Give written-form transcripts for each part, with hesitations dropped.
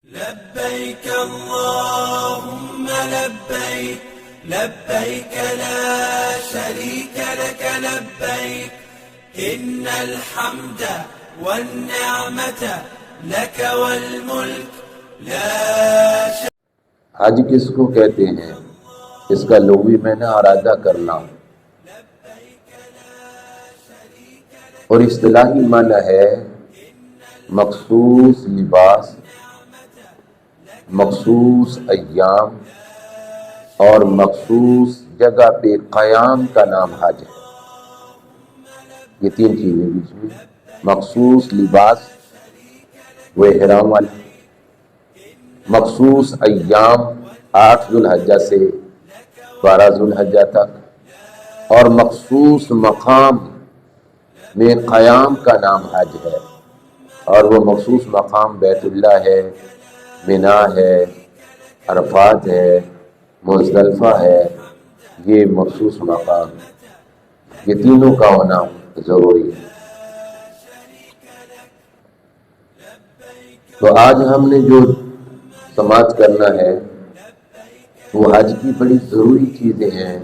لبيك اللهم لبيك لبيك لا شريك لك لبيك إن الحمد والنعمة لك والملك لا شريك. حج کس کو کہتے ہیں؟ اس کا لغوی معنی ارادہ کرنا اور اصطلاحی معنی ہے مخصوص لباس، مخصوص ایام اور مخصوص جگہ پہ قیام کا نام حج ہے. یہ تین چیزیں بیچ میں. مخصوص لباس وہ احرام والا، مخصوص ایام 8 ذوالحجہ سے 12 ذوالحجہ تک، اور مخصوص مقام میں قیام کا نام حج ہے. اور وہ مخصوص مقام بیت اللہ ہے، منا ہے، عرفات ہے، مزدلفہ ہے. یہ مخصوص مقام، یہ تینوں کا ہونا ضروری ہے. تو آج ہم نے جو سماعت کرنا ہے وہ حج کی بڑی ضروری چیزیں ہیں.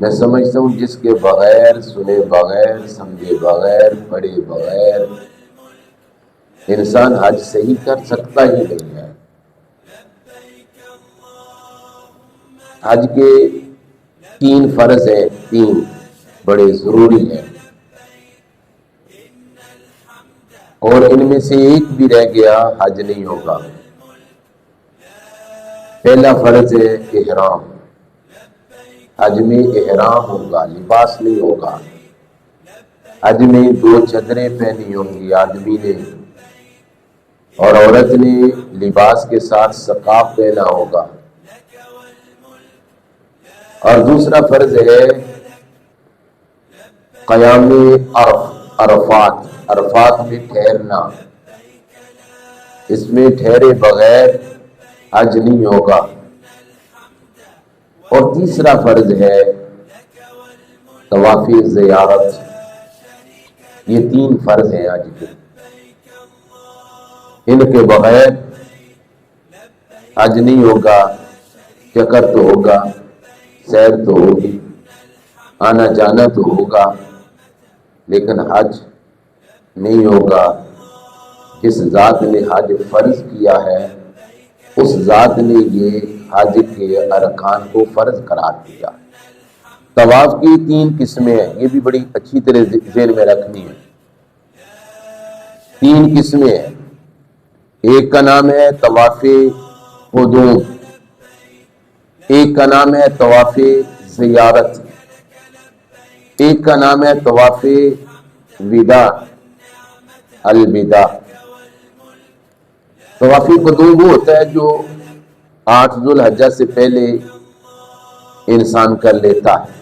میں سمجھتا ہوں جس کے بغیر سنے بغیر سمجھے بغیر پڑھے بغیر انسان حج صحیح کر سکتا ہی نہیں ہے. حج کے 3 فرض ہیں، 3 بڑے ضروری ہیں، اور ان میں سے ایک بھی رہ گیا حج نہیں ہوگا. پہلا فرض ہے احرام. حج میں احرام ہوگا، لباس نہیں ہوگا. حج میں 2 چادریں پہنی ہوں گی آدمی نے، اور عورت نے لباس کے ساتھ سقاف پہنا ہوگا. اور دوسرا فرض ہے قیام عرفات. عرفات میں ٹھہرنا، اس میں ٹھہرے بغیر حج نہیں ہوگا. اور تیسرا فرض ہے طواف زیارت. یہ 3 فرض ہیں حج کے، ان کے بغیر حج نہیں ہوگا. چکر تو ہوگا، سیر تو ہوگی، آنا جانا تو ہوگا، لیکن حج نہیں ہوگا. جس ذات نے حج فرض کیا ہے اس ذات نے یہ حج کے ارکان کو فرض قرار دیا. طواف کی 3 قسمیں ہیں، یہ بھی بڑی اچھی طرح ذہن میں رکھنی ہے. 3 قسمیں ہیں. ایک کا نام ہے طواف قدوم، ایک کا نام ہے طواف زیارت، ایک کا نام ہے طواف وداع الوداع. طواف قدوم وہ ہوتا ہے جو 8 ذوالحجہ سے پہلے انسان کر لیتا ہے.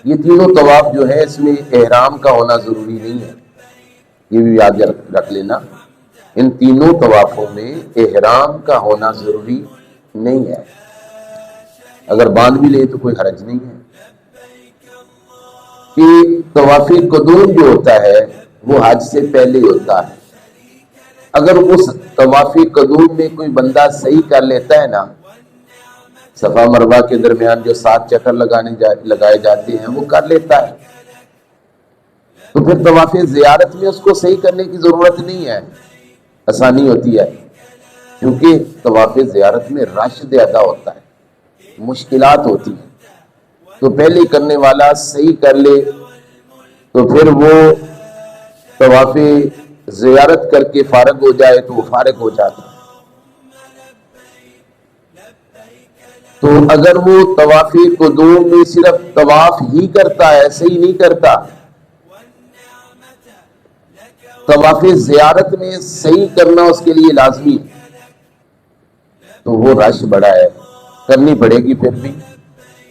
یہ تینوں طواف جو ہے اس میں احرام کا ہونا ضروری نہیں ہے، یہ بھی یاد رکھ لینا. ان تینوں طوافوں میں احرام کا ہونا ضروری نہیں ہے. اگر باندھ بھی لے تو کوئی حرج نہیں ہے. کہ طواف قدوم جو ہوتا ہے وہ حج سے پہلے ہوتا ہے. اگر اس طواف قدوم میں کوئی بندہ صحیح کر لیتا ہے نا، صفا مروہ کے درمیان جو 7 چکر لگائے جاتے ہیں وہ کر لیتا ہے، تو پھر طواف زیارت میں اس کو صحیح کرنے کی ضرورت نہیں ہے، آسانی ہوتی ہے. کیونکہ طواف زیارت میں رش زیادہ ہوتا ہے، مشکلات ہوتی ہیں. تو پہلے کرنے والا صحیح کر لے تو پھر وہ طواف زیارت کر کے فارغ ہو جائے تو وہ فارغ ہو جاتا ہے. تو اگر وہ طواف قدوم میں صرف طواف ہی کرتا ہے، صحیح نہیں کرتا، طواف زیارت میں صحیح کرنا اس کے لیے لازمی، تو وہ رش بڑا ہے، کرنی پڑے گی. پھر بھی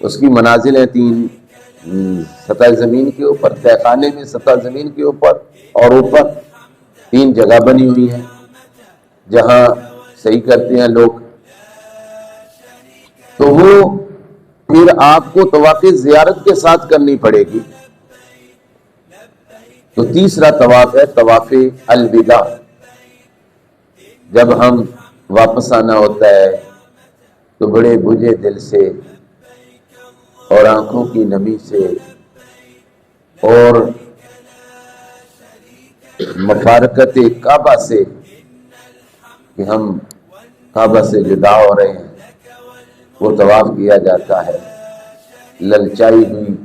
اس کی منازل ہیں 3، سطح زمین کے اوپر، تہہ خانے میں سطح زمین کے اوپر، اور اوپر 3 جگہ بنی ہوئی ہیں جہاں صحیح کرتے ہیں لوگ. تو وہ پھر آپ کو طواف زیارت کے ساتھ کرنی پڑے گی. تو تیسرا طواف ہے طواف الوداع. جب ہم واپس آنا ہوتا ہے تو بڑے بجھے دل سے اور آنکھوں کی نمی سے اور مفارقت کعبہ سے کہ ہم کعبہ سے جدا ہو رہے ہیں، وہ طواف کیا جاتا ہے للچائی ہوئی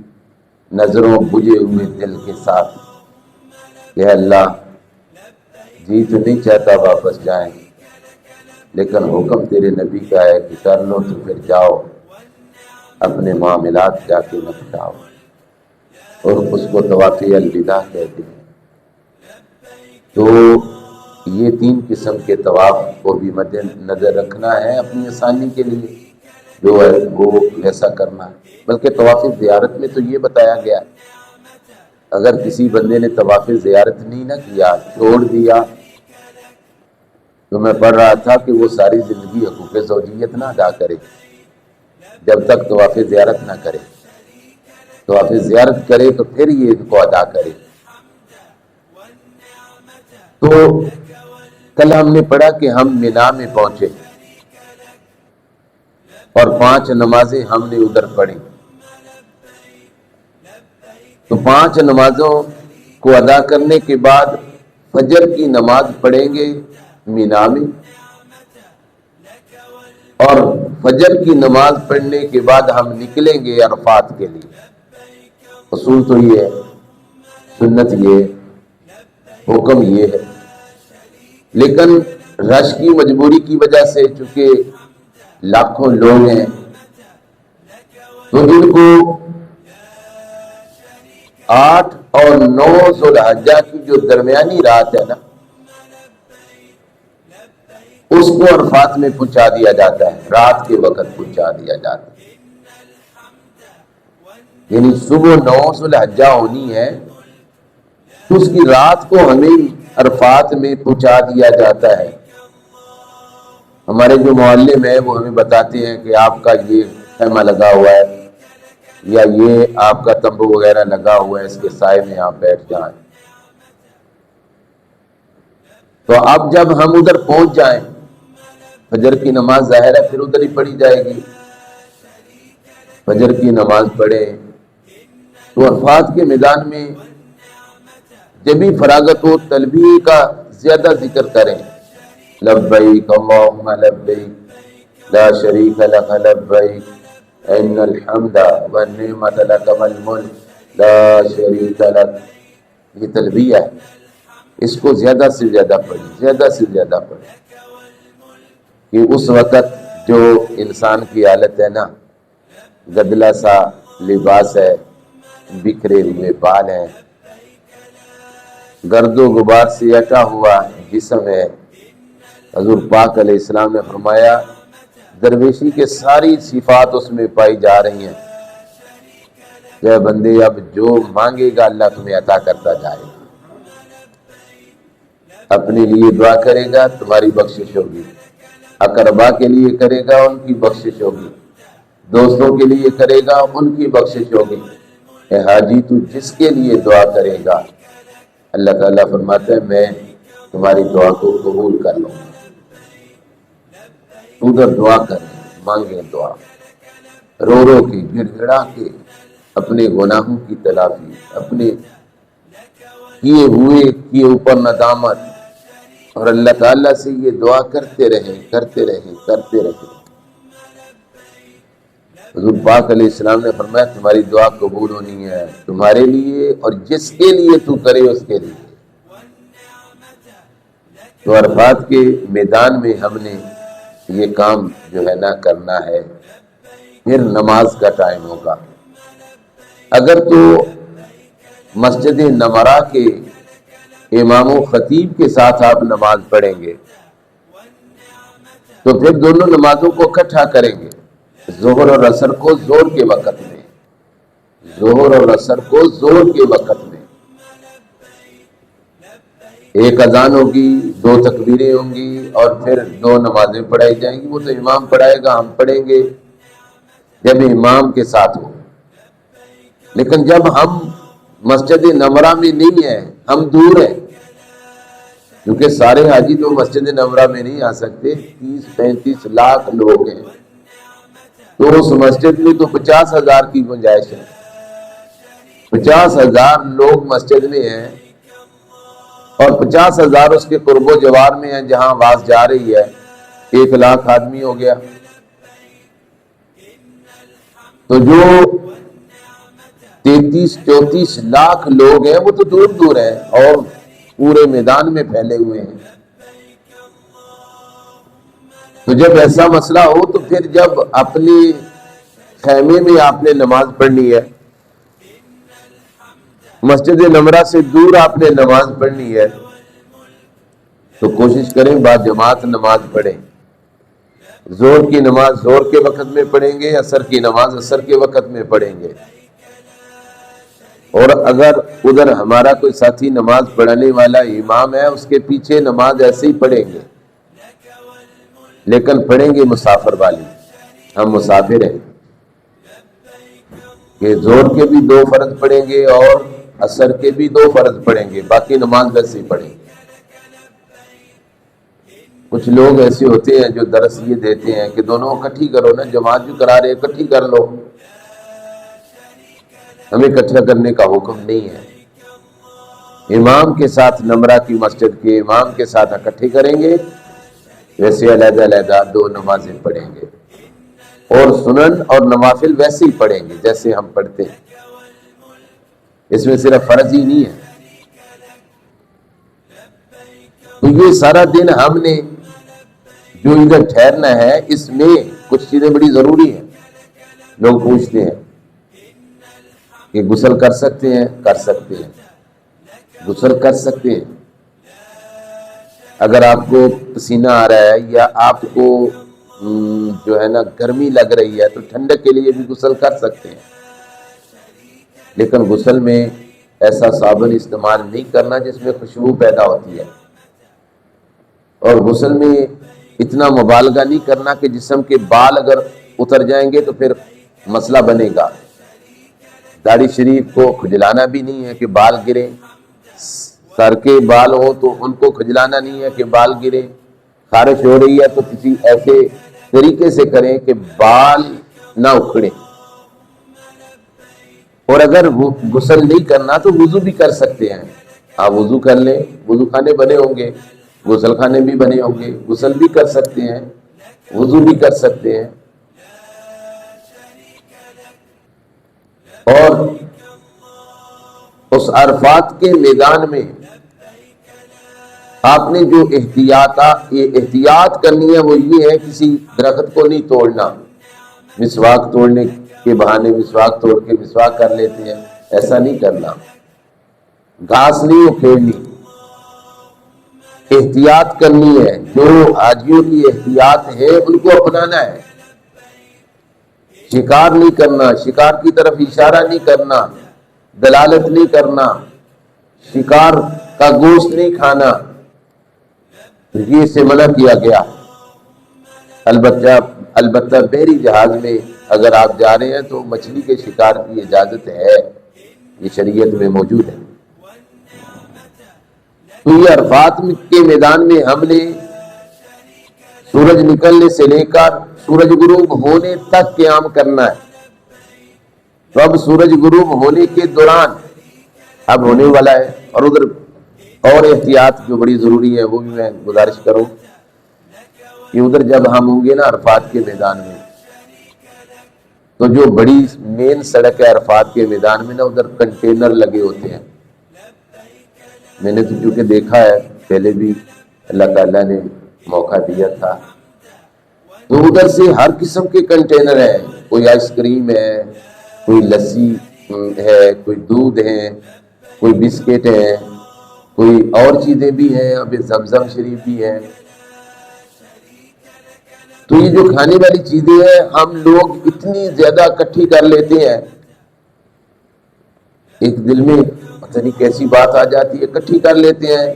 نظروں بجھے ہوئے دل کے ساتھ کہ اللہ جی تو نہیں چاہتا واپس جائیں، لیکن حکم تیرے نبی کا ہے کہ کر لو تو پھر جاؤ، اپنے معاملات جا کے نپٹاؤ، اور اس کو طواف الوداع کہتے ہیں۔ تو یہ 3 قسم کے طواف کو بھی مد نظر رکھنا ہے اپنی آسانی کے لیے، جو ہے وہ ویسا کرنا ہے۔ بلکہ طواف زیارت میں تو یہ بتایا گیا اگر کسی بندے نے طواف زیارت نہیں نہ کیا، چھوڑ دیا، تو میں پڑھ رہا تھا کہ وہ ساری زندگی حقوق زوجیت نہ ادا کرے جب تک طواف زیارت نہ کرے، طواف زیارت کرے تو پھر یہ ان کو ادا کرے۔ تو کل ہم نے پڑھا کہ ہم مینا میں پہنچے اور 5 نمازیں ہم نے ادھر پڑھی، تو 5 نمازوں کو ادا کرنے کے بعد فجر کی نماز پڑھیں گے مینا میں، اور فجر کی نماز پڑھنے کے بعد ہم نکلیں گے عرفات کے لیے۔ اصول تو یہ ہے، سنت یہ ہے، حکم یہ ہے، لیکن رش کی مجبوری کی وجہ سے چونکہ لاکھوں لوگ ہیں تو ان کو 8 اور 9 ذوالحجہ کی جو درمیانی رات ہے نا، اس کو عرفات میں پہنچا دیا جاتا ہے، رات کے وقت پہنچا دیا جاتا ہے، یعنی صبح 9 ذوالحجہ ہونی ہے تو اس کی رات کو ہمیں عرفات میں پہنچا دیا جاتا ہے۔ ہمارے جو معلم ہیں وہ ہمیں بتاتے ہیں کہ آپ کا یہ خیمہ لگا ہوا ہے یا یہ آپ کا تمبو وغیرہ لگا ہوا ہے، اس کے سائے میں آپ بیٹھ جائیں۔ تو اب جب ہم ادھر پہنچ جائیں، فجر کی نماز ظاہر ہے پھر ادھر ہی پڑھی جائے گی، فجر کی نماز پڑھیں تو عرفات کے میدان میں جب بھی فراغت ہو تلبیہ کا زیادہ ذکر کریں، لبیک اللہم لبیک لا شریک لک لبیک ان الحمد والنعمت لک والملک لا شریک لک، یہ تلبیہ ہے، اس کو زیادہ سے زیادہ پڑھیں، زیادہ سے زیادہ پڑھیں، کہ اس وقت جو انسان کی حالت ہے نا، گدلا سا لباس ہے، بکھرے ہوئے بال ہیں، گرد و غبار سے اٹا ہوا جسم ہے، حضور پاک علیہ السلام نے فرمایا درویشی کے ساری صفات اس میں پائی جا رہی ہیں کہ بندے اب جو مانگے گا اللہ تمہیں عطا کرتا جائے گا، اپنے لیے دعا کرے گا تمہاری بخشش ہوگی، اقربا کے لیے کرے گا ان کی بخشش ہوگی، دوستوں کے لیے کرے گا ان کی بخشش ہوگی، اے حاجی تو جس کے لیے دعا کرے گا اللہ تعالیٰ فرماتا ہے میں تمہاری دعا کو قبول کر لوں گا۔ ادھر دعا کریں، مانگیں دعا، رو رو کے گڑ گڑا کے اپنے گناہوں کی تلافی، اپنے کیے اوپر ندامت، اور اللہ تعالیٰ سے یہ دعا کرتے رہیں کرتے رہیں کرتے رہیں۔ حضور پاک علیہ السلام نے فرمایا تمہاری دعا قبول ہونی ہے تمہارے لیے اور جس کے لیے تو کرے اس کے لیے۔ تو عرفات کے میدان میں ہم نے یہ کام جو ہے نا کرنا ہے۔ پھر نماز کا ٹائم ہوگا۔ اگر تو مسجد نمرہ کے امام و خطیب کے ساتھ آپ نماز پڑھیں گے تو پھر دونوں نمازوں کو اکٹھا کریں گے، ظہر اور عصر کو زور کے وقت میں، ظہر اور عصر کو زور کے وقت میں، ایک اذان ہوگی، 2 تکبیریں ہوں گی اور پھر 2 نمازیں پڑھائی جائیں گی۔ وہ تو امام پڑھائے گا، ہم پڑھیں گے جب امام کے ساتھ ہو۔ لیکن جب ہم مسجد نمرہ میں نہیں ہیں، ہم دور ہیں، کیونکہ سارے حاجی تو مسجد نبوی میں نہیں آ سکتے، 30-35 لاکھ لوگ ہیں، تو اس مسجد میں تو 50,000 کی گنجائش ہے، 50,000 لوگ مسجد میں ہیں، اور 50,000 اس کے قرب و جوار میں ہیں جہاں آواز جا رہی ہے، 1 لاکھ آدمی ہو گیا۔ تو جو 33-34 لاکھ لوگ ہیں وہ تو دور دور ہیں اور پورے میدان میں پھیلے ہوئے ہیں۔ تو جب ایسا مسئلہ ہو تو پھر جب اپنی خیمے میں آپ نے نماز پڑھنی ہے، مسجد نبوی سے دور آپ نے نماز پڑھنی ہے، تو کوشش کریں با جماعت نماز پڑھیں۔ زور کی نماز زور کے وقت میں پڑھیں گے، عصر کی نماز عصر کے وقت میں پڑھیں گے، اور اگر ادھر ہمارا کوئی ساتھی نماز پڑھانے والا امام ہے اس کے پیچھے نماز ایسے ہی پڑھیں گے، لیکن پڑھیں گے مسافر والی، ہم مسافر ہیں کہ زور کے بھی 2 فرض پڑھیں گے اور عصر کے بھی 2 فرض پڑھیں گے، باقی نماز ویسے ہی پڑھیں گے۔ کچھ لوگ ایسے ہوتے ہیں جو درس یہ دیتے ہیں کہ دونوں اکٹھی کرو نا، جماعت جو کرا رہے اکٹھی کر لو، ہمیں اکٹھا کرنے کا حکم نہیں ہے۔ امام کے ساتھ نمرہ کی مسجد کے امام کے ساتھ اکٹھے کریں گے، ویسے علیحدہ علیحدہ 2 نمازیں پڑھیں گے، اور سنن اور نوافل ویسے ہی پڑھیں گے جیسے ہم پڑھتے ہیں، اس میں صرف فرض ہی نہیں ہے۔ تو یہ سارا دن ہم نے جو ادھر ٹھہرنا ہے، اس میں کچھ چیزیں بڑی ضروری ہیں۔ لوگ پوچھتے ہیں کہ غسل کر سکتے ہیں؟ کر سکتے ہیں، غسل کر سکتے ہیں۔ اگر آپ کو پسینہ آ رہا ہے یا آپ کو جو ہے نا گرمی لگ رہی ہے تو ٹھنڈک کے لیے بھی غسل کر سکتے ہیں، لیکن غسل میں ایسا صابن استعمال نہیں کرنا جس میں خوشبو پیدا ہوتی ہے، اور غسل میں اتنا مبالغہ نہیں کرنا کہ جسم کے بال اگر اتر جائیں گے تو پھر مسئلہ بنے گا۔ داڑھی شریف کو کھجلانا بھی نہیں ہے کہ بال گریں، سر کے بال ہوں تو ان کو کھجلانا نہیں ہے کہ بال گریں، خارش ہو رہی ہے تو کسی ایسے طریقے سے کریں کہ بال نہ اکھڑیں۔ اور اگر غسل نہیں کرنا تو وضو بھی کر سکتے ہیں، آپ وضو کر لیں، وضو خانے بنے ہوں گے، غسل خانے بھی بنے ہوں گے، غسل بھی کر سکتے ہیں، وضو بھی کر سکتے ہیں۔ اور اس عرفات کے میدان میں آپ نے جو احتیاط کرنی ہے وہ یہ ہے، کسی درخت کو نہیں توڑنا۔ مسواک توڑنے کے بہانے مسواک توڑ کے مسواک کر لیتے ہیں، ایسا نہیں کرنا۔ گھاس نہیں اکھیڑنی، احتیاط کرنی ہے۔ جو حاجیوں کی احتیاط ہے ان کو اپنانا ہے۔ شکار نہیں کرنا، شکار کی طرف اشارہ نہیں کرنا، دلالت نہیں کرنا، شکار کا گوشت نہیں کھانا، یہ سے منع کیا گیا۔ البتہ بحری جہاز میں اگر آپ جا رہے ہیں تو مچھلی کے شکار کی اجازت ہے، یہ شریعت میں موجود ہے۔ تو یہ عرفات کے میدان میں ہم نے سورج نکلنے سے لے کر سورج غروب ہونے تک قیام کرنا ہے۔ تو اب سورج غروب ہونے کے دوران اب ہونے والا ہے، اور ادھر اور احتیاط جو بڑی ضروری ہے وہ بھی میں گزارش کروں کہ ادھر جب ہم ہوں گے نا عرفات کے میدان میں، تو جو بڑی مین سڑک ہے عرفات کے میدان میں نا، ادھر کنٹینر لگے ہوتے ہیں۔ میں نے تو چونکہ دیکھا ہے، پہلے بھی اللہ تعالیٰ نے موقع دیا تھا، تو ادھر سے ہر قسم کے کنٹینر ہیں، کوئی آئس کریم ہے، کوئی لسی ہے، کوئی دودھ ہے، کوئی بسکٹ ہے، کوئی اور چیزیں بھی ہیں، ابھی زمزم شریف بھی ہے۔ تو یہ جو کھانے والی چیزیں ہیں ہم لوگ اتنی زیادہ اکٹھی کر لیتے ہیں، ایک دل میں پتہ نہیں کیسی بات آ جاتی ہے، اکٹھی کر لیتے ہیں،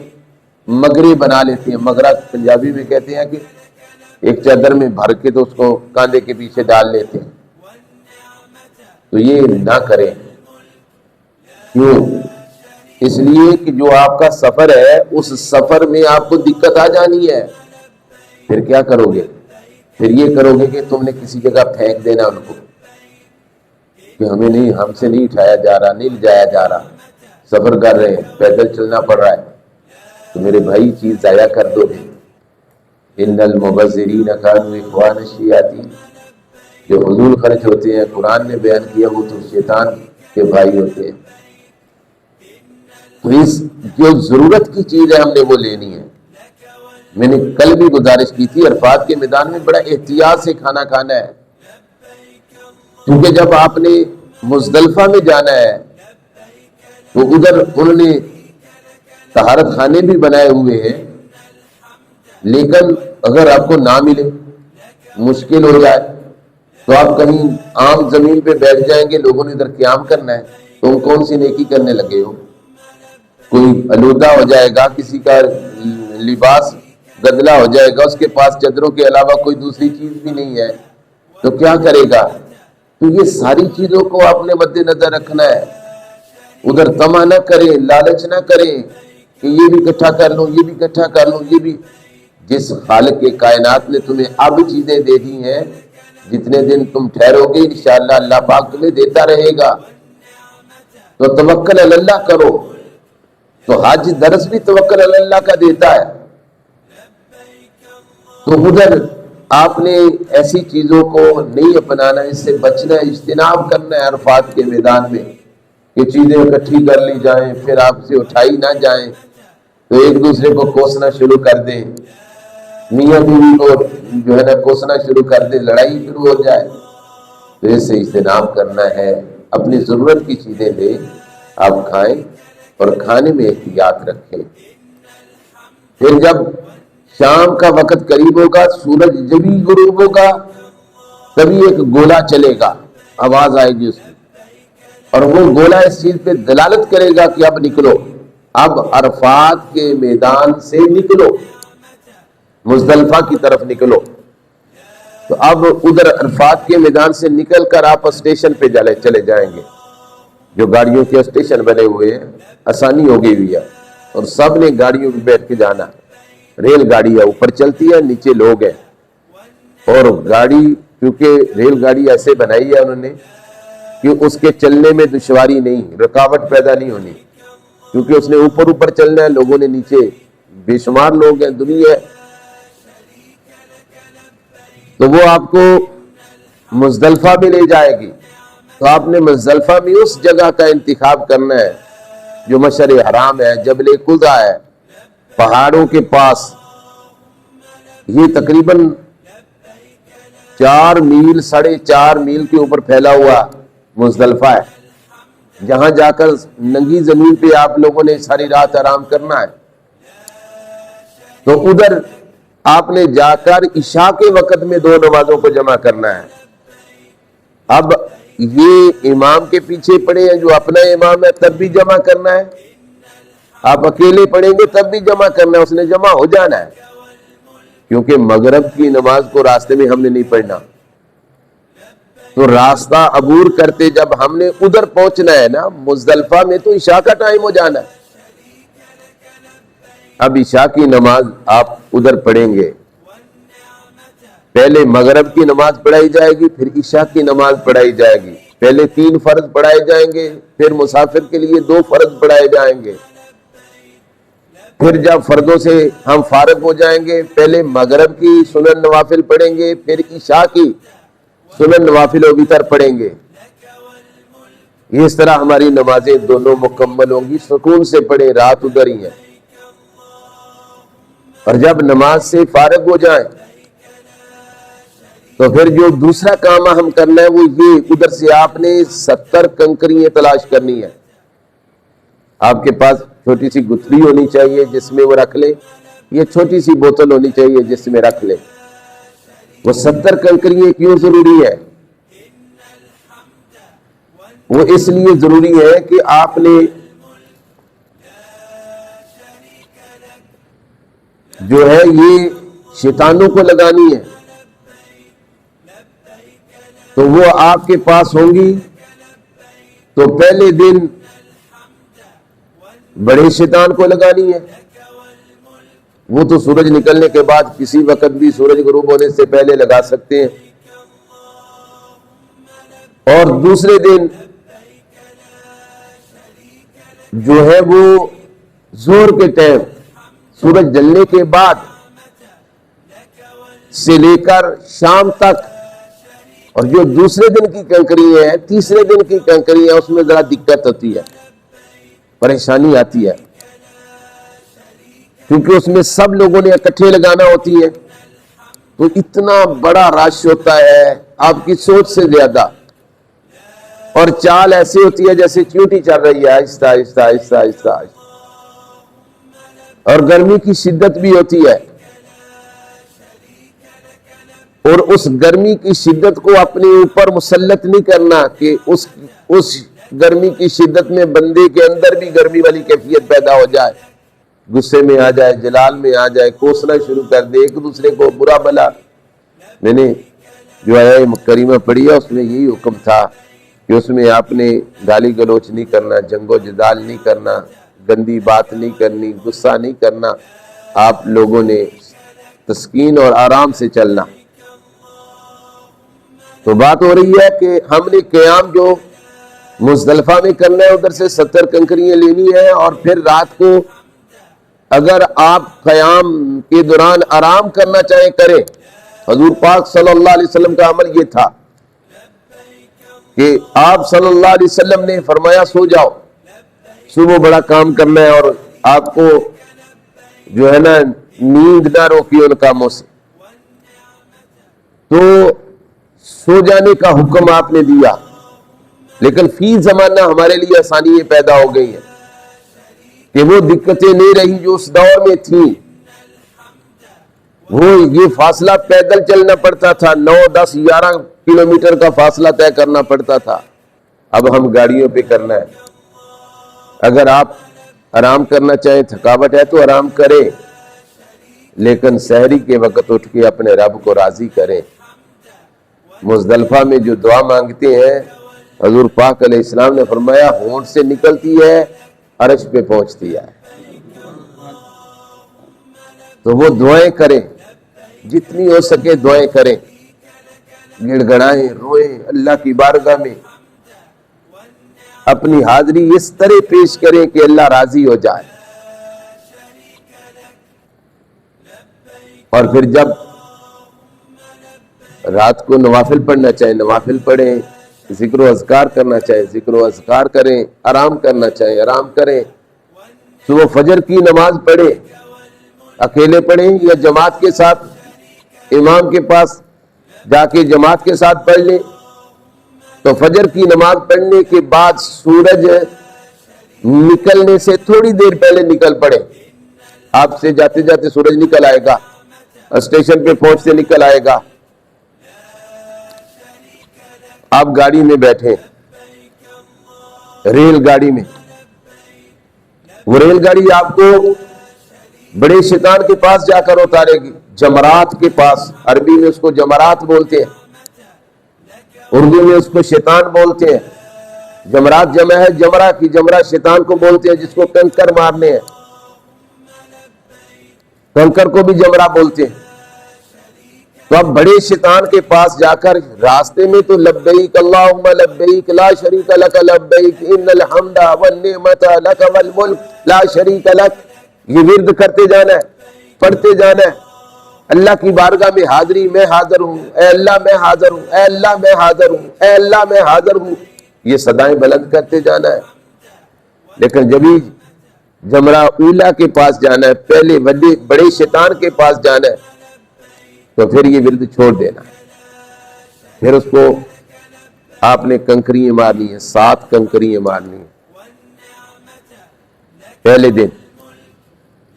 مگرے بنا لیتے ہیں۔ مگرا پنجابی میں کہتے ہیں کہ ایک چادر میں بھر کے تو اس کو کاندھے کے پیچھے ڈال لیتے ہیں۔ تو یہ نہ کریں۔ کیوں؟ اس لیے کہ جو آپ کا سفر ہے اس سفر میں آپ کو دقت آ جانی ہے، پھر کیا کرو گے؟ پھر یہ کرو گے کہ تم نے کسی جگہ پھینک دینا ان کو کہ ہمیں نہیں، ہم سے نہیں اٹھایا جا رہا، نہیں لے جایا جا رہا، سفر کر رہے ہیں، پیدل چلنا پڑ رہا ہے، تو میرے بھائی چیز ضائع کر دو گے۔ ان المبذرین کانوا اخوان الشیاطین، جو فضول خرچ ہوتے ہیں قرآن نے بیان کیا وہ تو شیطان کے بھائی ہوتے ہیں۔ تو اس جو ضرورت کی چیز ہے ہم نے وہ لینی ہے۔ میں نے کل بھی گزارش کی تھی، عرفات کے میدان میں بڑا احتیاط سے کھانا کھانا ہے، کیونکہ جب آپ نے مزدلفہ میں جانا ہے تو ادھر انہوں نے طہارت خانے بھی بنائے ہوئے ہیں، لیکن اگر آپ کو نہ ملے، مشکل ہو جائے، تو آپ کہیں عام زمین پہ بیٹھ جائیں گے، لوگوں نے ادھر قیام کرنا ہے، تم کون سی نیکی کرنے لگے ہو؟ کوئی آلودہ ہو جائے گا، کسی کا لباس گدلا ہو جائے گا، اس کے پاس چادروں کے علاوہ کوئی دوسری چیز بھی نہیں ہے، تو کیا کرے گا؟ تو یہ ساری چیزوں کو آپ نے مد نظر رکھنا ہے۔ ادھر طمع نہ کریں، لالچ نہ کریں کہ یہ بھی اکٹھا کر لوں، یہ بھی اکٹھا کر لوں، یہ بھی۔ جس خالق کے کائنات نے تمہیں اب چیزیں دے دی ہیں، جتنے دن تم ٹھہرو گے انشاءاللہ اللہ پاک تمہیں دیتا رہے گا، تو توکل علی اللہ کرو۔ تو حج درس بھی توکل علی اللہ کا دیتا ہے۔ تو ادھر آپ نے ایسی چیزوں کو نہیں اپنانا، اس سے بچنا ہے، اجتناب کرنا ہے عرفات کے میدان میں کہ چیزیں اکٹھی کر لی جائیں، پھر آپ سے اٹھائی نہ جائیں تو ایک دوسرے کو کوسنا شروع کر دیں، میاں بیوی کو جو ہے نا کوسنا شروع کر دیں، لڑائی شروع ہو جائے۔ تو اس سے اجتناب کرنا ہے، اپنی ضرورت کی چیزیں لیں، آپ کھائیں اور کھانے میں احتیاط رکھیں۔ پھر جب شام کا وقت قریب ہوگا، سورج جبھی غروب ہوگا، تبھی ایک گولا چلے گا، آواز آئے گی اس کی، اور وہ گولا اس چیز پہ دلالت کرے گا کہ اب نکلو، اب عرفات کے میدان سے نکلو، مزدلفہ کی طرف نکلو۔ تو اب ادھر عرفات کے میدان سے نکل کر آپ اسٹیشن پہ چلے جائیں گے، جو گاڑیوں کے اسٹیشن بنے ہوئے ہیں، آسانی ہو گئی ہوئی ہے، اور سب نے گاڑیوں پہ بیٹھ کے جانا۔ ریل گاڑی ہے، اوپر چلتی ہے، نیچے لوگ ہیں، اور گاڑی کیونکہ ریل گاڑی ایسے بنائی ہے انہوں نے کہ اس کے چلنے میں دشواری نہیں، رکاوٹ پیدا نہیں ہونی، کیونکہ اس نے اوپر چلنا ہے، لوگوں نے نیچے، بے شمار لوگ ہیں، دنیا ہے۔ تو وہ آپ کو مزدلفہ بھی لے جائے گی، تو آپ نے مزدلفہ بھی اس جگہ کا انتخاب کرنا ہے جو مشعر حرام ہے، جبل قضا ہے، پہاڑوں کے پاس۔ یہ تقریباً 4 میل 4.5 میل کے اوپر پھیلا ہوا مزدلفہ ہے، جہاں جا کر ننگی زمین پہ آپ لوگوں نے ساری رات آرام کرنا ہے۔ تو ادھر آپ نے جا کر عشاء کے وقت میں 2 نمازوں کو جمع کرنا ہے۔ اب یہ امام کے پیچھے پڑے ہیں، جو اپنا امام ہے، تب بھی جمع کرنا ہے، آپ اکیلے پڑھیں گے تب بھی جمع کرنا ہے، اس نے جمع ہو جانا ہے، کیونکہ مغرب کی نماز کو راستے میں ہم نے نہیں پڑھنا۔ تو راستہ عبور کرتے جب ہم نے ادھر پہنچنا ہے نا مزدلفہ میں، تو عشاء کا ٹائم ہو جانا ہے۔ اب عشاء کی نماز آپ ادھر پڑھیں گے، پہلے مغرب کی نماز پڑھائی جائے گی، پھر عشاء کی نماز پڑھائی جائے گی، پہلے 3 فرض پڑھائے جائیں گے، پھر مسافر کے لیے 2 فرض پڑھائے جائیں گے۔ پھر جب فرضوں سے ہم فارغ ہو جائیں گے، پہلے مغرب کی سنن نوافل پڑھیں گے، پھر عشاء کی سنن نوافل و وتر پڑھیں گے۔ اس طرح ہماری نمازیں دونوں مکمل ہوں گی، سکون سے پڑھیں، رات ادھر ہی ہے۔ اور جب نماز سے فارغ ہو جائیں تو پھر جو دوسرا کام ہم کرنا ہے وہ یہ، ادھر سے آپ نے 70 کنکریاں تلاش کرنی ہے۔ آپ کے پاس چھوٹی سی گتھلی ہونی چاہیے جس میں وہ رکھ لیں، یہ چھوٹی سی بوتل ہونی چاہیے جس میں رکھ لیں۔ وہ 70 کنکریاں کیوں ضروری ہے؟ وہ اس لیے ضروری ہے کہ آپ نے جو ہے یہ شیطانوں کو لگانی ہے، تو وہ آپ کے پاس ہوں گی۔ تو پہلے دن بڑے شیطان کو لگانی ہے، وہ تو سورج نکلنے کے بعد کسی وقت بھی سورج غروب ہونے سے پہلے لگا سکتے ہیں، اور دوسرے دن جو ہے وہ زور کے ٹائم سورج جلنے کے بعد سے لے کر شام تک، اور جو دوسرے دن کی کنکری ہے، تیسرے دن کی کنکری ہے، اس میں ذرا دقت ہوتی ہے، پریشانی آتی ہے، کیونکہ اس میں سب لوگوں نے اکٹھے لگانا ہوتی ہے، تو اتنا بڑا رش ہوتا ہے آپ کی سوچ سے زیادہ، اور چال ایسی ہوتی ہے جیسے چیونٹی چل رہی ہے، آہستہ آہستہ آہستہ آہستہ آہستہ، اور گرمی کی شدت بھی ہوتی ہے، اور اس گرمی کی شدت کو اپنے اوپر مسلط نہیں کرنا کہ اس گرمی کی شدت میں بندے کے اندر بھی گرمی والی کیفیت پیدا ہو جائے، غصے میں آ جائے، جلال میں آ جائے، کوسنا شروع کر دے ایک دوسرے کو برا بھلا۔ میں نے جو آیت کریمہ پڑھی ہے اس میں یہی حکم تھا کہ اس میں آپ نے گالی گلوچ نہیں کرنا، جنگ و جدال نہیں کرنا، گندی بات نہیں کرنی، غصہ نہیں کرنا، آپ لوگوں نے تسکین اور آرام سے چلنا۔ تو بات ہو رہی ہے کہ ہم نے قیام جو مزدلفہ میں کرنا ہے، ادھر سے 70 کنکریاں لینی ہے، اور پھر رات کو اگر آپ قیام کے دوران آرام کرنا چاہیں کریں۔ حضور پاک صلی اللہ علیہ وسلم کا عمل یہ تھا کہ آپ صلی اللہ علیہ وسلم نے فرمایا سو جاؤ، صبح بڑا کام کرنا ہے، اور آپ کو جو ہے نا نیند نہ روکی ان کاموں سے، تو سو جانے کا حکم آپ نے دیا، لیکن فی زمانہ ہمارے لیے آسانی یہ پیدا ہو گئی ہے کہ وہ دقتیں نہیں رہی جو اس دور میں تھیں۔ وہ یہ فاصلہ پیدل چلنا پڑتا تھا، 9، 10، 11 کلومیٹر کا فاصلہ طے کرنا پڑتا تھا، اب ہم گاڑیوں پہ کرنا ہے۔ اگر آپ آرام کرنا چاہیں، تھکاوٹ ہے تو آرام کریں، لیکن سحری کے وقت اٹھ کے اپنے رب کو راضی کریں۔ مزدلفہ میں جو دعا مانگتے ہیں، حضور پاک علیہ السلام نے فرمایا ہونٹ سے نکلتی ہے، عرش پہ پہنچتی ہے۔ تو وہ دعائیں کریں، جتنی ہو سکے دعائیں کریں، گڑ گڑائیں، روئیں، اللہ کی بارگاہ میں اپنی حاضری اس طرح پیش کریں کہ اللہ راضی ہو جائے۔ اور پھر جب رات کو نوافل پڑھنا چاہیں نوافل پڑھیں، ذکر و اذکار کرنا چاہیں ذکر و اذکار کریں، آرام کرنا چاہیں آرام کریں، صبح فجر کی نماز پڑھیں، اکیلے پڑھیں یا جماعت کے ساتھ امام کے پاس جا کے جماعت کے ساتھ پڑھ لیں۔ تو فجر کی نماز پڑھنے کے بعد سورج نکلنے سے تھوڑی دیر پہلے نکل پڑے، آپ سے جاتے جاتے سورج نکل آئے گا، اسٹیشن پہ پہنچتے نکل آئے گا، آپ گاڑی میں بیٹھیں، ریل گاڑی میں، وہ ریل گاڑی آپ کو بڑے شیطان کے پاس جا کر اتارے گی، جمرات کے پاس، عربی میں اس کو جمرات بولتے ہیں، اردو میں اس کو شیطان بولتے ہیں۔ جمرات جمع ہے جمرہ کی، جمرہ شیطان کو بولتے ہیں جس کو کنکر مارنے ہیں، کنکر کو بھی جمرہ بولتے ہیں۔ تو اب بڑے شیطان کے پاس جا کر راستے میں تو لبیک اللہم لبیک لا شریک لک لبیک ان الحمد والنعمت لک والملک لا شریک لک، یہ ورد کرتے جانا ہے، پڑھتے جانا ہے، اللہ کی بارگاہ میں حاضری، میں حاضر ہوں، اے اللہ میں حاضر ہوں، اے اللہ میں حاضر ہوں، اے اللہ میں حاضر ہوں، یہ صدائیں بلند کرتے جانا ہے۔ لیکن جبھی جمرہ اولا کے پاس جانا ہے، پہلے بڑے شیطان کے پاس جانا ہے، تو پھر یہ ورد چھوڑ دینا ہے۔ پھر اس کو آپ نے کنکریاں مارنی ہیں، 7 کنکریاں مارنی ہیں پہلے دن،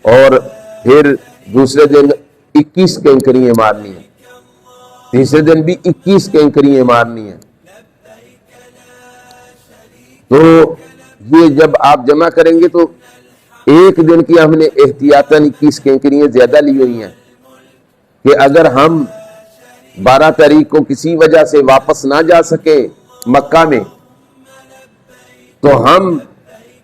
اور پھر دوسرے دن 21 کنکریاں مارنی ہیں، تیسرے دن بھی 21 کنکریاں مارنی ہیں۔ تو یہ جب آپ جمع کریں گے تو ایک دن کی ہم نے احتیاطاً 21 کنکریاں زیادہ لی ہوئی ہیں کہ اگر ہم 12 تاریخ کو کسی وجہ سے واپس نہ جا سکے مکہ میں، تو ہم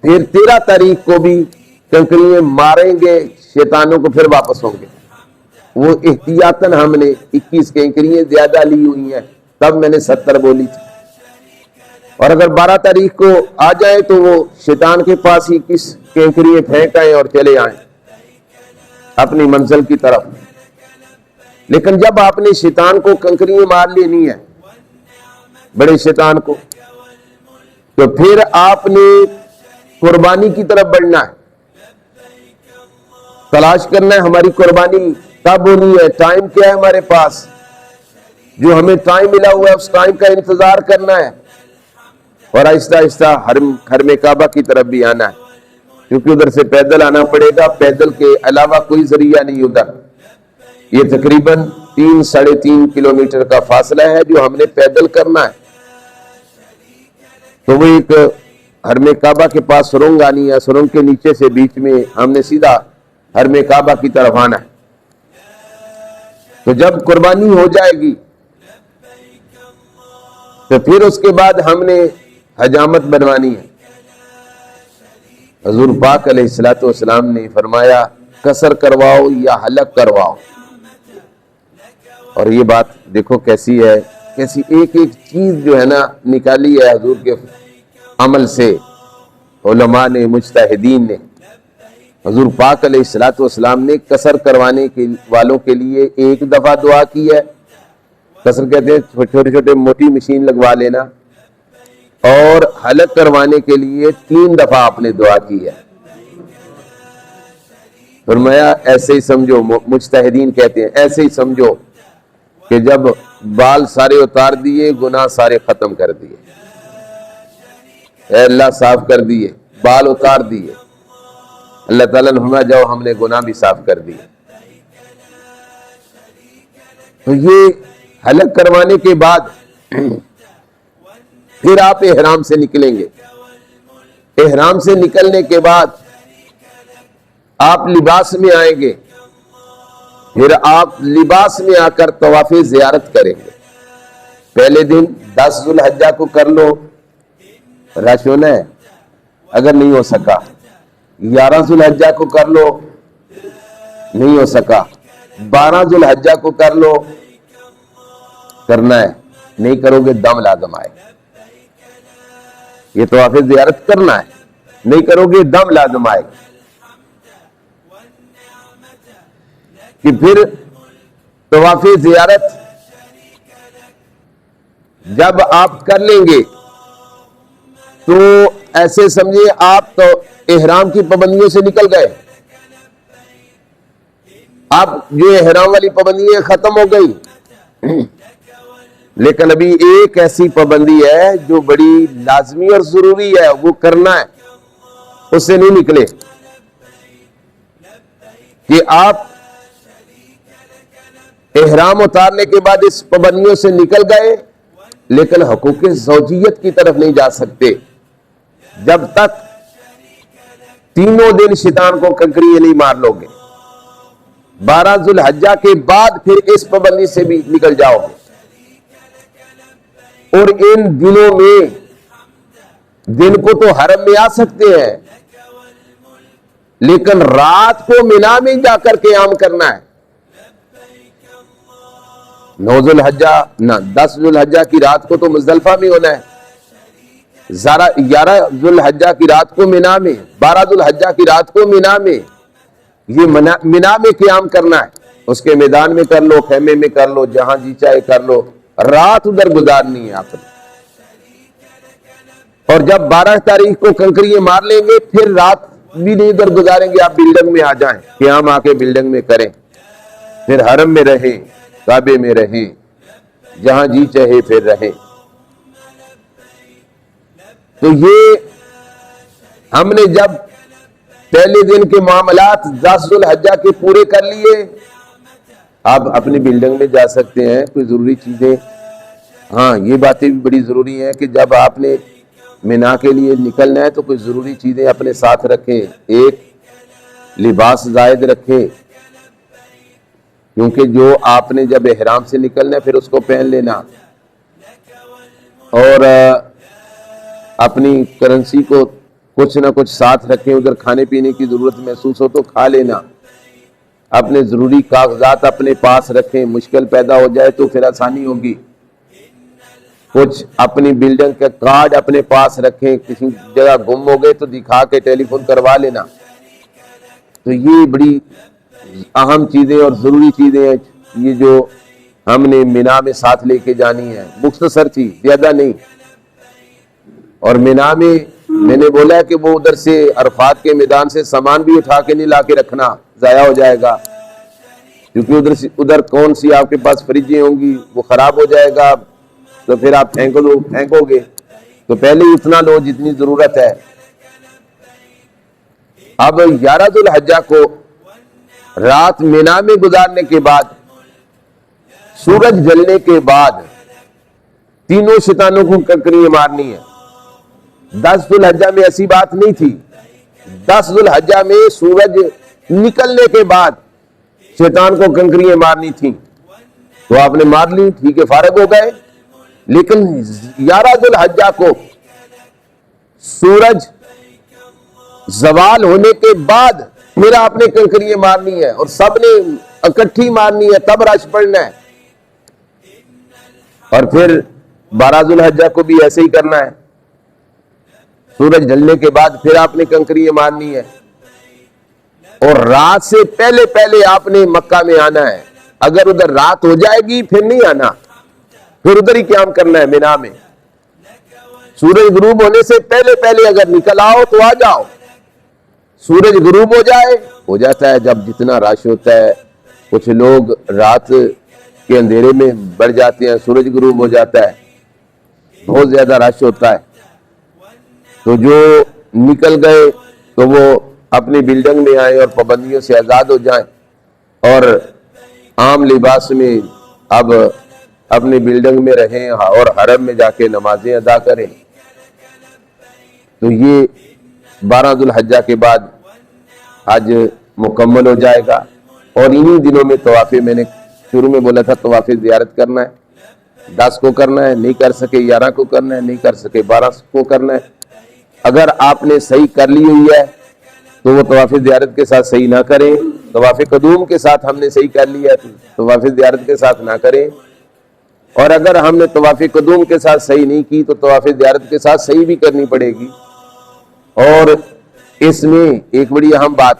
پھر 13 تاریخ کو بھی کنکریاں ماریں گے شیطانوں کو، پھر واپس ہوں گے۔ وہ احتیاطاً ہم نے 21 کنکریاں زیادہ لی ہوئی ہیں، تب میں نے 70 بولی تھی، اور اگر 12 تاریخ کو آ جائے تو وہ شیطان کے پاس 21 کنکریاں پھینک آئیں اور چلے آئیں اپنی منزل کی طرف۔ لیکن جب آپ نے شیطان کو کنکریاں مار لینی ہے، بڑے شیطان کو، تو پھر آپ نے قربانی کی طرف بڑھنا ہے، تلاش کرنا ہے ہماری قربانی کب ہونی ہے، ٹائم کیا ہے ہمارے پاس، جو ہمیں ٹائم ملا ہوا ہے اس ٹائم کا انتظار کرنا ہے، اور آہستہ آہستہ حرم کعبہ کی طرف بھی آنا ہے، کیونکہ ادھر سے پیدل آنا پڑے گا، پیدل کے علاوہ کوئی ذریعہ نہیں ادھر۔ یہ تقریباً 3-3.5 کلومیٹر کا فاصلہ ہے جو ہم نے پیدل کرنا ہے۔ تو وہ ایک حرم کعبہ کے پاس سرنگ آنی ہے، سرنگ کے نیچے سے بیچ میں ہم نے سیدھا حرم کعبہ کی طرف آنا ہے۔ تو جب قربانی ہو جائے گی تو پھر اس کے بعد ہم نے حجامت بنوانی ہے۔ حضور پاک علیہ الصلوۃ والسلام نے فرمایا قصر کرواؤ یا حلق کرواؤ، اور یہ بات دیکھو کیسی ہے، کیسی ایک ایک چیز جو ہے نا نکالی ہے حضور کے عمل سے علماء نے، مجتہدین نے۔ حضور پاک علیہ الصلوۃ والسلام نے قصر کروانے کے والوں کے لیے ایک دفعہ دعا کی ہے، قصر کہتے ہیں چھوٹے چھوٹے موٹی مشین لگوا لینا، اور حلق کروانے کے لیے 3 دفعہ آپ نے دعا کی ہے۔ فرمایا ایسے ہی سمجھو، مجتہدین کہتے ہیں ایسے ہی سمجھو کہ جب بال سارے اتار دیے، گناہ سارے ختم کر دیے، اے اللہ صاف کر دیے، بال اتار دیے، اللہ تعالیٰ نے فرمایا جاؤ ہم نے گناہ بھی صاف کر دیے۔ تو یہ حلق کروانے کے بعد پھر آپ احرام سے نکلیں گے۔ احرام سے نکلنے کے بعد آپ لباس میں آئیں گے، پھر آپ لباس میں آ کر طواف زیارت کریں گے۔ پہلے دن 10 ذو الحجہ کو کر لو، رش ہونا ہے، اگر نہیں ہو سکا 11 ذو الحجہ کو کر لو، نہیں ہو سکا 12 ذو الحجہ کو کر لو، کرنا ہے، نہیں کرو گے دم لازم آئے۔ یہ طواف زیارت کرنا ہے، نہیں کرو گے دم لازم آئے، کہ پھر طواف زیارت جب آپ کر لیں گے تو ایسے سمجھے آپ تو احرام کی پابندیوں سے نکل گئے، آپ جو احرام والی پابندیاں ختم ہو گئی، لیکن ابھی ایک ایسی پابندی ہے جو بڑی لازمی اور ضروری ہے، وہ کرنا ہے، اس سے نہیں نکلے، کہ آپ احرام اتارنے کے بعد اس پابندیوں سے نکل گئے لیکن حقوق زوجیت کی طرف نہیں جا سکتے جب تک 3 دن شیطان کو کنکریاں نہیں مار لو گے۔ 12 ذو الحجہ کے بعد پھر اس پابندی سے بھی نکل جاؤ گے، اور ان دنوں میں دن کو تو حرم میں آ سکتے ہیں لیکن رات کو مینا میں جا کر قیام کرنا ہے۔ 9 ذو الحجہ نہ 10 ذو الحجہ کی رات کو تو مزدلفہ میں ہونا ہے، 11 ذو الحجہ کی رات کو مینا میں، 12 ذو الحجہ کی رات کو مینا میں، یہ مینا میں قیام کرنا ہے۔ اس کے میدان میں کر لو، خیمے میں کر لو، جہاں جی چاہے کر لو، رات ادھر گزارنی ہے آپ نے۔ اور جب 12 تاریخ کو کنکریاں مار لیں گے پھر رات بھی نہیں ادھر گزاریں گے، آپ بلڈنگ میں آ جائیں، قیام آ کے بلڈنگ میں کریں، پھر حرم میں رہیں، کعبے میں رہیں، جہاں جی چاہے پھر رہیں۔ تو یہ ہم نے جب پہلے دن کے معاملات 10 ذو الحجہ کے پورے کر لیے، آپ اپنی بلڈنگ میں جا سکتے ہیں، کوئی ضروری چیزیں، ہاں یہ باتیں بھی بڑی ضروری ہیں کہ جب آپ نے مینا کے لیے نکلنا ہے تو کوئی ضروری چیزیں اپنے ساتھ رکھیں، ایک لباس زائد رکھیں، کیونکہ جو آپ نے جب احرام سے نکلنا ہے پھر اس کو پہن لینا، اور اپنی کرنسی کو کچھ نہ کچھ ساتھ رکھیں، ادھر کھانے پینے کی ضرورت محسوس ہو تو کھا لینا، اپنے ضروری کاغذات اپنے پاس رکھیں، مشکل پیدا ہو جائے تو پھر آسانی ہوگی۔ کچھ اپنی بلڈنگ کے کارڈ اپنے پاس رکھیں، کسی جگہ گم ہو گئے تو دکھا کے ٹیلی فون کروا لینا۔ تو یہ بڑی اہم چیزیں اور ضروری چیزیں ہیں یہ جو ہم نے مینا میں ساتھ لے کے جانی ہے، مختصر چیز، زیادہ نہیں۔ اور مینا میں نے بولا کہ وہ ادھر سے عرفات کے میدان سے سامان بھی اٹھا کے نہیں لا کے رکھنا، ضائع ہو جائے گا، کیونکہ ادھر کون سی آپ کے پاس فریجیں ہوں گی، وہ خراب ہو جائے گا تو پھر آپ پھینکو گے، تو پہلے ہی اتنا لو جتنی ضرورت ہے۔ اب 11 ذو الحجہ کو رات مینا میں گزارنے کے بعد، سورج جلنے کے بعد تینوں شیطانوں کو کنکریاں مارنی ہے۔ 10 ذو الحجہ میں ایسی بات نہیں تھی، 10 ذو الحجہ میں سورج نکلنے کے بعد شیطان کو کنکریاں مارنی تھی، تو آپ نے مار لی، ٹھیک ہے، فارغ ہو گئے۔ لیکن 11 ذو الحجہ کو سورج زوال ہونے کے بعد پھر آپ نے کنکریاں مارنی ہے، اور سب نے اکٹھی مارنی ہے، تب رش پڑنا ہے۔ اور پھر 12 ذو الحجہ کو بھی ایسے ہی کرنا ہے، سورج ڈھلنے کے بعد پھر آپ نے کنکریاں مارنی ہے، اور رات سے پہلے پہلے آپ نے مکہ میں آنا ہے۔ اگر ادھر رات ہو جائے گی پھر نہیں آنا، پھر ادھر ہی قیام کرنا ہے مینا میں۔ سورج غروب ہونے سے پہلے پہلے اگر نکل آؤ تو آ جاؤ، سورج غروب ہو جاتا ہے جب جتنا رش ہوتا ہے، کچھ لوگ رات کے اندھیرے میں بڑھ جاتے ہیں، سورج غروب ہو جاتا ہے، بہت زیادہ رش ہوتا ہے، تو جو نکل گئے تو وہ اپنی بلڈنگ میں آئیں اور پابندیوں سے آزاد ہو جائیں، اور عام لباس میں اب اپنی بلڈنگ میں رہیں اور حرم میں جا کے نمازیں ادا کریں۔ تو یہ 12 ذو الحجہ کے بعد حج مکمل ہو جائے گا، اور انہی دنوں میں طواف، میں نے شروع میں بولا تھا طواف زیارت کرنا ہے، 10 کو کرنا ہے، نہیں کر سکے 11 کو کرنا ہے، نہیں کر سکے 12 کو کرنا ہے۔ اگر آپ نے صحیح کر لی ہوئی ہے تو وہ طواف زیارت کے ساتھ صحیح نہ کریں، طواف قدوم کے ساتھ ہم نے صحیح کر لیا ہے تو طواف زیارت کے ساتھ نہ کریں، اور اگر ہم نے طواف قدوم کے ساتھ صحیح نہیں کی تو طواف زیارت کے ساتھ صحیح بھی کرنی پڑے گی۔ اور اس میں ایک بڑی اہم بات،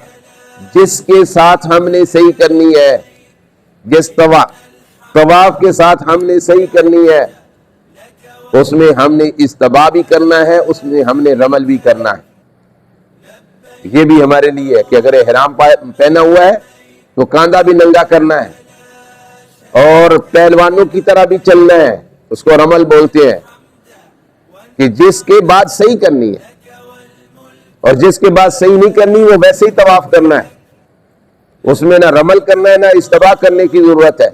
جس کے ساتھ ہم نے صحیح کرنی ہے، جس طواف کے ساتھ ہم نے صحیح کرنی ہے، اس میں ہم نے استباء بھی کرنا ہے، اس میں ہم نے رمل بھی کرنا ہے۔ یہ بھی ہمارے لیے ہے کہ اگر احرام پہنا ہوا ہے تو کاندھا بھی ننگا کرنا ہے، اور پہلوانوں کی طرح بھی چلنا ہے، اس کو رمل بولتے ہیں، کہ جس کے بعد صحیح کرنی ہے، اور جس کے بعد صحیح نہیں کرنی وہ ویسے ہی طواف کرنا ہے، اس میں نہ رمل کرنا ہے نہ استباء کرنے کی ضرورت ہے۔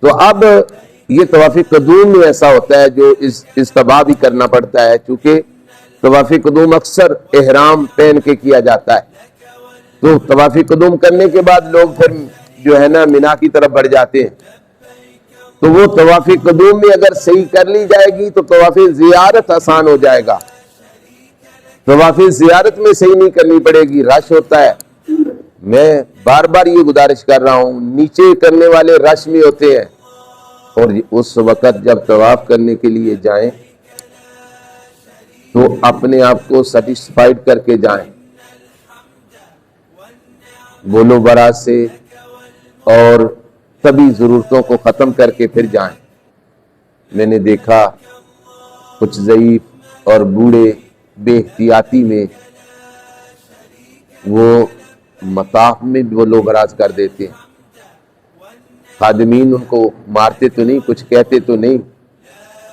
تو اب یہ طواف قدوم میں ایسا ہوتا ہے جو استباء بھی کرنا پڑتا ہے، چونکہ طواف قدوم اکثر احرام پہن کے کیا جاتا ہے، تو طواف قدوم کرنے کے بعد لوگ پھر جو ہے نا مینا کی طرف بڑھ جاتے ہیں، تو وہ طواف قدوم میں اگر صحیح کر لی جائے گی تو طواف زیارت آسان ہو جائے گا۔ طواف زیارت میں صحیح نہیں کرنی پڑے گی، رش ہوتا ہے۔ میں بار بار یہ گزارش کر رہا ہوں، نیچے کرنے والے رش میں ہوتے ہیں، اور اس وقت جب طواف کرنے کے لیے جائیں تو اپنے آپ کو سیٹسفائیڈ کر کے جائیں، بولو برا سے، اور سبھی ضرورتوں کو ختم کر کے پھر جائیں۔ میں نے دیکھا کچھ ضعیف اور بوڑھے بے احتیاطی میں وہ مطاف میں بھی وہ لوگ براز کر دیتے ہیں، خادمین ان کو مارتے تو نہیں، کچھ کہتے تو نہیں،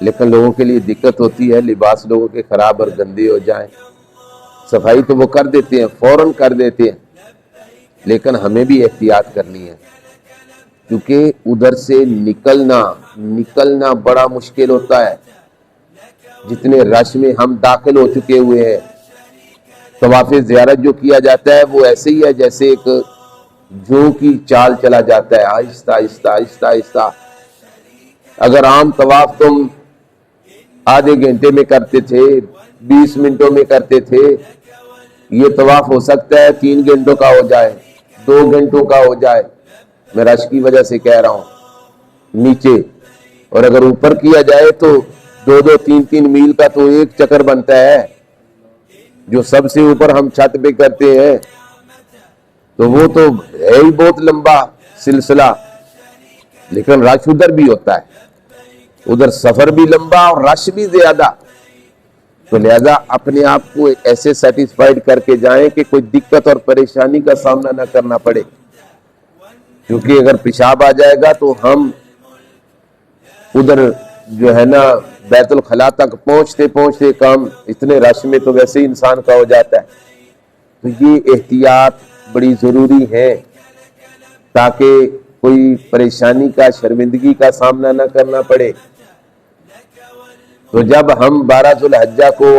لیکن لوگوں کے لیے دقت ہوتی ہے، لباس لوگوں کے خراب اور گندے ہو جائیں۔ صفائی تو وہ کر دیتے ہیں، فوراً کر دیتے ہیں، لیکن ہمیں بھی احتیاط کرنی ہے، کیونکہ ادھر سے نکلنا بڑا مشکل ہوتا ہے، جتنے رش میں ہم داخل ہو چکے ہوئے ہیں۔ طواف زیارت جو کیا جاتا ہے وہ ایسے ہی ہے جیسے ایک جو کی چال چلا جاتا ہے، آہستہ آہستہ آہستہ آہستہ۔ اگر عام طواف تم آدھے گھنٹے میں کرتے تھے، 20 منٹوں میں کرتے تھے، یہ طواف ہو سکتا ہے 3 گھنٹوں کا ہو جائے، 2 گھنٹوں کا ہو جائے. میں رش کی وجہ سے کہہ رہا ہوں نیچے، اور اگر اوپر کیا جائے تو 2-2 3-3 میل کا تو ایک چکر بنتا ہے. جو سب سے اوپر ہم چھت پہ کرتے ہیں تو وہ تو ہے ہی بہت لمبا سلسلہ، لیکن رش ادھر بھی ہوتا ہے، ادھر سفر بھی لمبا اور رش بھی زیادہ. تو لہذا اپنے آپ کو ایسے سیٹسفائیڈ کر کے جائیں کہ کوئی دقت اور پریشانی کا سامنا نہ کرنا پڑے. کیونکہ اگر پیشاب آ جائے گا تو ہم ادھر جو ہے نا بیت الخلاء تک پہنچتے پہنچتے کام اتنے رش میں تو ویسے ہی انسان کا ہو جاتا ہے. تو یہ احتیاط بڑی ضروری ہے تاکہ کوئی پریشانی کا، شرمندگی کا سامنا نہ کرنا پڑے. تو جب ہم 12 ذو الحجہ کو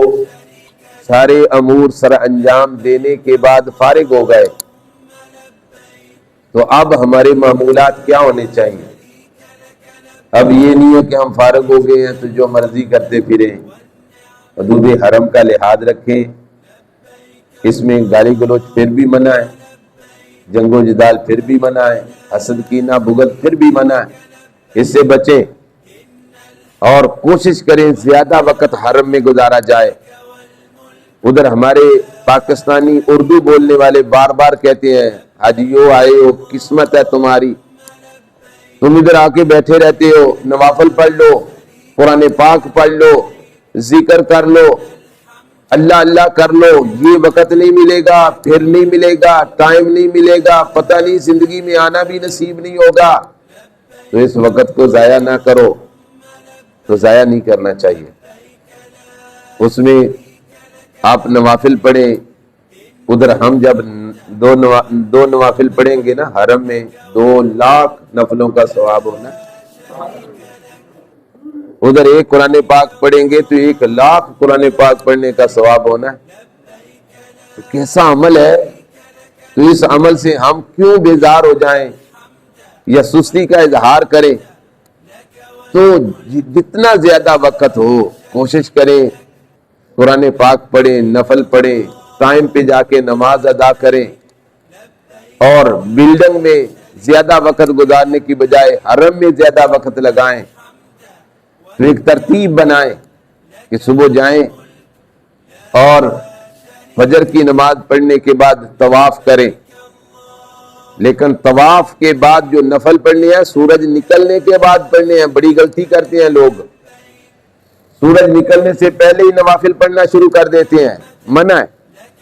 سارے امور سر انجام دینے کے بعد فارغ ہو گئے تو اب ہمارے معمولات کیا ہونے چاہیے؟ اب یہ نہیں ہے کہ ہم فارغ ہو گئے ہیں تو جو مرضی کرتے پھریں. حدود حرم کا لحاظ رکھیں، اس میں گالی گلوچ پھر بھی منع ہے، جنگ و جدال پھر بھی منع ہے، حسد کینہ بغض پھر بھی منع ہے. اس سے بچیں اور کوشش کریں زیادہ وقت حرم میں گزارا جائے. ادھر ہمارے پاکستانی اردو بولنے والے بار بار کہتے ہیں حاجیو آئے ہو، قسمت ہے تمہاری، تم ادھر آ کے بیٹھے رہتے ہو، نوافل پڑھ لو، قرآن پاک پڑھ لو، ذکر کر لو، اللہ اللہ کر لو. یہ وقت نہیں ملے گا، پھر نہیں ملے گا، ٹائم نہیں ملے گا، پتہ نہیں زندگی میں آنا بھی نصیب نہیں ہوگا. تو اس وقت کو ضائع نہ کرو. تو ضائع نہیں کرنا چاہیے. اس میں آپ نوافل پڑھیں. ادھر ہم جب دو نوافل پڑھیں گے نا حرم میں 2 لاکھ نفلوں کا ثواب ہونا. ادھر ایک قرآن پاک پڑھیں گے تو 1 لاکھ قرآن پاک پڑھنے کا ثواب ہونا. تو کیسا عمل ہے. تو اس عمل سے ہم کیوں بیزار ہو جائیں یا سستی کا اظہار کریں. تو جتنا زیادہ وقت ہو کوشش کریں قرآن پاک پڑھیں، نفل پڑھیں، ٹائم پہ جا کے نماز ادا کریں، اور بلڈنگ میں زیادہ وقت گزارنے کی بجائے حرم میں زیادہ وقت لگائیں. تو ایک ترتیب بنائیں کہ صبح جائیں اور فجر کی نماز پڑھنے کے بعد طواف کریں. لیکن طواف کے بعد جو نفل پڑھنے ہیں سورج نکلنے کے بعد پڑھنے ہیں. بڑی غلطی کرتے ہیں لوگ، سورج نکلنے سے پہلے ہی نوافل پڑھنا شروع کر دیتے ہیں. منع ہے.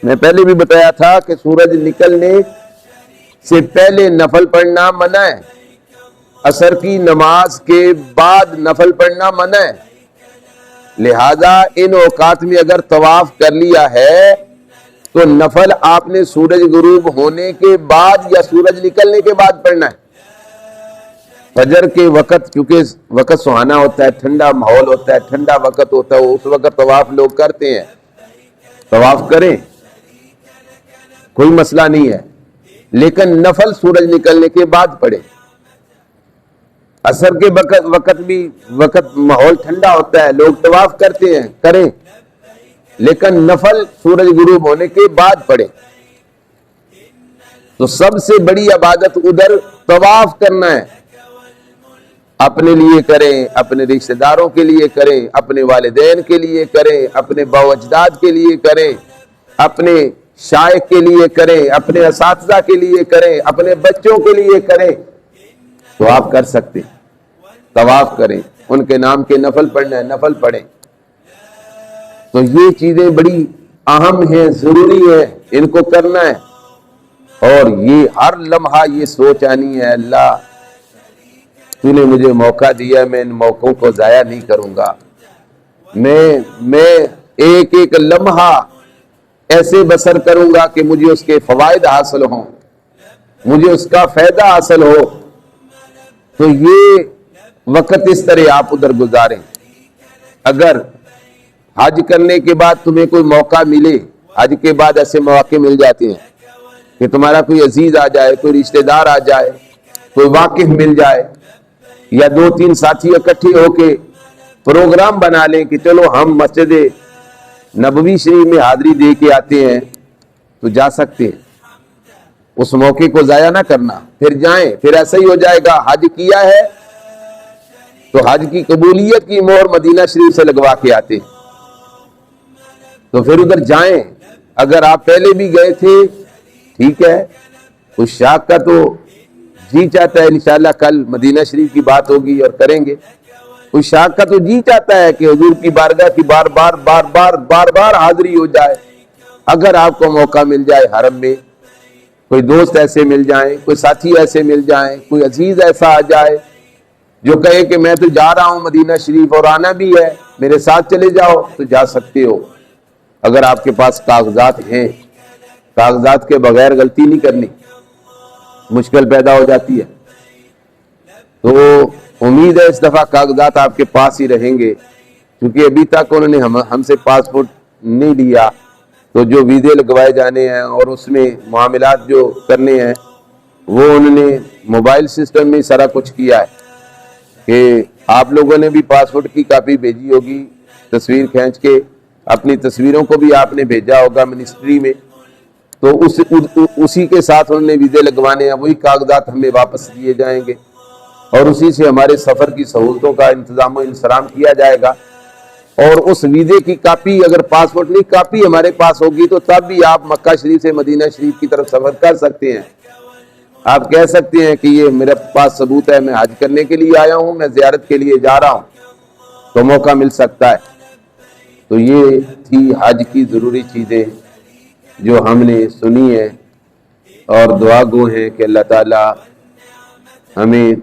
میں پہلے بھی بتایا تھا کہ سورج نکلنے سے پہلے نفل پڑھنا منع ہے. عصر کی نماز کے بعد نفل پڑھنا منع ہے. لہذا ان اوقات میں اگر طواف کر لیا ہے تو نفل آپ نے سورج غروب ہونے کے بعد یا سورج نکلنے کے بعد پڑھنا ہے. فجر کے وقت کیونکہ وقت سہانا ہوتا ہے، ٹھنڈا ماحول ہوتا ہے، ٹھنڈا وقت ہوتا ہے، اس وقت طواف لوگ کرتے ہیں. طواف کریں، کوئی مسئلہ نہیں ہے، لیکن نفل سورج نکلنے کے بعد پڑھیں. عصر کے وقت بھی ماحول ٹھنڈا ہوتا ہے، لوگ طواف کرتے ہیں، کریں، لیکن نفل سورج غروب ہونے کے بعد پڑھیں. تو سب سے بڑی عبادت ادھر طواف کرنا ہے. اپنے لیے کریں، اپنے رشتہ داروں کے لیے کریں، اپنے والدین کے لیے کریں، اپنے باو اجداد کے لیے کریں، اپنے شائخ کے لیے کریں، اپنے اساتذہ کے لیے کریں، اپنے بچوں کے لیے کریں. تو آپ کر سکتے ہیں، طواف کریں، ان کے نام کے نفل پڑھنا ہے نفل پڑھیں. تو یہ چیزیں بڑی اہم ہیں، ضروری ہے، ان کو کرنا ہے. اور یہ ہر لمحہ یہ سوچ آنی ہے اللہ تو نے مجھے موقع دیا، میں ان موقعوں کو ضائع نہیں کروں گا. میں ایک ایک لمحہ ایسے بسر کروں گا کہ مجھے اس کے فوائد حاصل ہوں، مجھے اس کا فائدہ حاصل ہو. تو یہ وقت اس طرح آپ ادھر گزاریں. اگر حج کرنے کے بعد تمہیں کوئی موقع ملے، حج کے بعد ایسے مواقع مل جاتے ہیں کہ تمہارا کوئی عزیز آ جائے، کوئی رشتہ دار آ جائے، کوئی واقف مل جائے، یا 2-3 ساتھی اکٹھے ہو کے پروگرام بنا لیں کہ چلو ہم مسجد نبوی شریف میں حاضری دے کے آتے ہیں تو جا سکتے ہیں. اس موقع کو ضائع نہ کرنا, پھر جائیں. پھر ایسا ہی ہو جائے گا حج کیا ہے تو حج کی قبولیت کی مہر مدینہ شریف سے لگوا کے آتے ہیں, تو پھر ادھر جائیں. اگر آپ پہلے بھی گئے تھے ٹھیک ہے, اس شاخ کا تو جی چاہتا ہے, انشاءاللہ کل مدینہ شریف کی بات ہوگی اور کریں گے. اس شاخ کا تو جی چاہتا ہے کہ حضور کی بارگاہ کی بار بار حاضری ہو جائے. اگر آپ کو موقع مل جائے حرم میں, کوئی دوست ایسے مل جائیں, کوئی ساتھی ایسے مل جائیں, کوئی عزیز ایسا آ جائے جو کہے کہ میں تو جا رہا ہوں مدینہ شریف اور آنا بھی ہے, میرے ساتھ چلے جاؤ, تو جا سکتے ہو. اگر آپ کے پاس کاغذات ہیں, کاغذات کے بغیر غلطی نہیں کرنی, مشکل پیدا ہو جاتی ہے. تو امید ہے اس دفعہ کاغذات آپ کے پاس ہی رہیں گے, کیونکہ ابھی تک انہوں نے ہم سے پاسپورٹ نہیں لیا. تو جو ویزے لگوائے جانے ہیں اور اس میں معاملات جو کرنے ہیں وہ انہوں نے موبائل سسٹم میں سارا کچھ کیا ہے کہ آپ لوگوں نے بھی پاسپورٹ کی کاپی بھیجی ہوگی, تصویر کھینچ کے اپنی تصویروں کو بھی آپ نے بھیجا ہوگا منسٹری میں, تو اسی کے ساتھ انہوں نے ویزے لگوانے ہیں. وہی کاغذات ہمیں واپس دیے جائیں گے اور اسی سے ہمارے سفر کی سہولتوں کا انتظام و انصرام کیا جائے گا. اور اس ویزے کی کاپی, اگر پاسپورٹ نہیں کاپی ہمارے پاس ہوگی تو تب بھی آپ مکہ شریف سے مدینہ شریف کی طرف سفر کر سکتے ہیں. آپ کہہ سکتے ہیں کہ یہ میرے پاس ثبوت ہے, میں حج کرنے کے لیے آیا ہوں, میں زیارت کے لیے جا رہا ہوں, تو موقع مل سکتا ہے. تو یہ تھی حج کی ضروری چیزیں جو ہم نے سنی ہے, اور دعا گو ہیں کہ اللہ تعالی ہمیں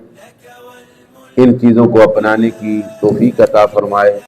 ان چیزوں کو اپنانے کی توفیق عطا فرمائے.